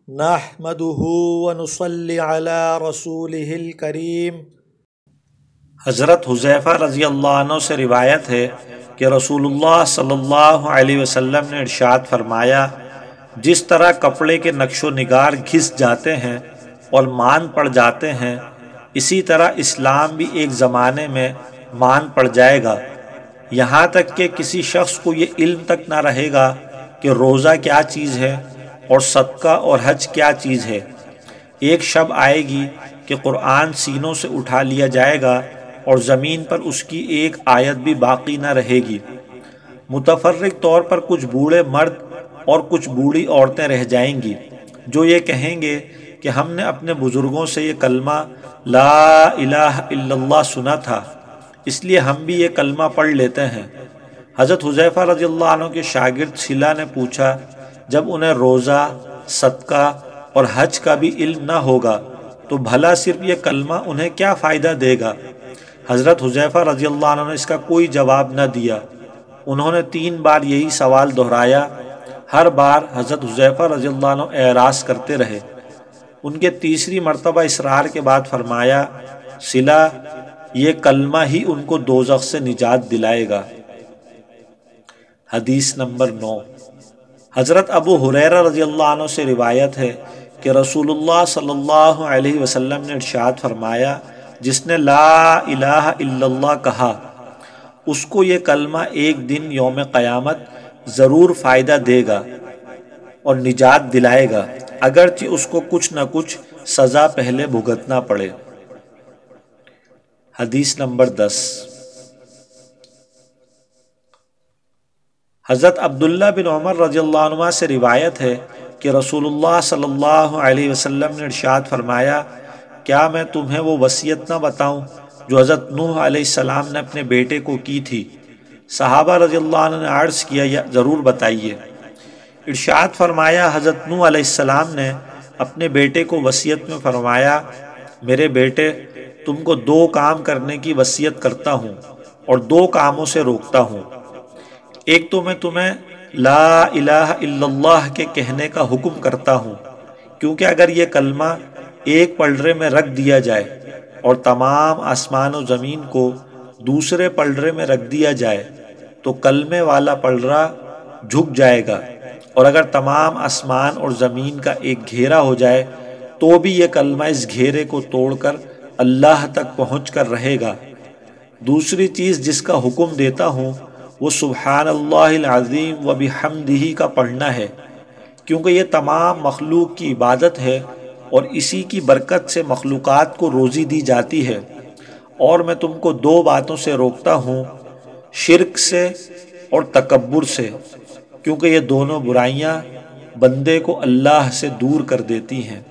نحمده ونصلي على رسوله الكريم۔ حضرت حذیفہ رضی اللہ عنہ سے روایت ہے کہ رسول اللہ صلی اللہ علیہ وسلم نے ارشاد فرمایا، جس طرح کپڑے کے نقش و نگار گھس جاتے ہیں اور مان پڑ جاتے ہیں، اسی طرح اسلام بھی ایک زمانے میں مان پڑ جائے گا، یہاں تک کہ کسی شخص کو یہ علم تک نہ رہے گا کہ روزہ کیا چیز ہے اور صدقہ اور حج کیا چیز ہے۔ ایک شب آئے گی کہ قرآن سینوں سے اٹھا لیا جائے گا اور زمین پر اس کی ایک آیت بھی باقی نہ رہے گی۔ متفرق طور پر کچھ بوڑھے مرد اور کچھ بوڑھی عورتیں رہ جائیں گی جو یہ کہیں گے کہ ہم نے اپنے بزرگوں سے یہ کلمہ لا الہ الا اللہ سنا تھا، اس لیے ہم بھی یہ کلمہ پڑھ لیتے ہیں۔ حضرت حذیفہ رضی اللہ عنہ کے شاگرد صلہ نے پوچھا، جب انہیں روزہ، صدقہ اور حج کا بھی علم نہ ہوگا تو بھلا صرف یہ کلمہ انہیں کیا فائدہ دے گا؟ حضرت حذیفہ رضی اللہ عنہ نے اس کا کوئی جواب نہ دیا۔ انہوں نے 3 بار یہی سوال دہرایا، ہر بار حضرت حذیفہ رضی اللہ عنہ اعراض کرتے رہے۔ ان کے تیسری مرتبہ اصرار کے بعد فرمایا، صلہ، یہ کلمہ ہی ان کو دوزخ سے نجات دلائے گا۔ حدیث نمبر 9۔ حضرت ابو ہریرہ رضی اللہ عنہ سے روایت ہے کہ رسول اللہ صلی اللہ علیہ وسلم نے ارشاد فرمایا، جس نے لا الہ الا اللہ کہا، اس کو یہ کلمہ ایک دن یوم قیامت ضرور فائدہ دے گا اور نجات دلائے گا، اگرچہ اس کو کچھ نہ کچھ سزا پہلے بھگتنا پڑے۔ حدیث نمبر 10۔ حضرت عبداللہ بن عمر رضی اللہ عنہ سے روایت ہے کہ رسول اللہ صلی اللہ علیہ وسلم نے ارشاد فرمایا، کیا میں تمہیں وہ وصیت نہ بتاؤں جو حضرت نوح علیہ السلام نے اپنے بیٹے کو کی تھی؟ صحابہ رضی اللہ عنہ نے عرض کیا، یا ضرور بتائیے۔ ارشاد فرمایا، حضرت نوح علیہ السلام نے اپنے بیٹے کو وصیت میں فرمایا، میرے بیٹے، تم کو 2 کام کرنے کی وصیت کرتا ہوں اور 2 کاموں سے روکتا ہوں۔ ایک تو میں تمہیں لا الہ الا اللہ کے کہنے کا حکم کرتا ہوں، کیونکہ اگر یہ کلمہ ایک پلڑے میں رکھ دیا جائے اور تمام آسمان و زمین کو دوسرے پلڑے میں رکھ دیا جائے تو کلمے والا پلڑا جھک جائے گا، اور اگر تمام آسمان اور زمین کا ایک گھیرا ہو جائے تو بھی یہ کلمہ اس گھیرے کو توڑ کر اللہ تک پہنچ کر رہے گا۔ دوسری چیز جس کا حکم دیتا ہوں وہ سبحان اللہ العظیم و بحمدہ کا پڑھنا ہے، کیونکہ یہ تمام مخلوق کی عبادت ہے اور اسی کی برکت سے مخلوقات کو روزی دی جاتی ہے۔ اور میں تم کو 2 باتوں سے روکتا ہوں، شرک سے اور تکبر سے، کیونکہ یہ دونوں برائیاں بندے کو اللہ سے دور کر دیتی ہیں۔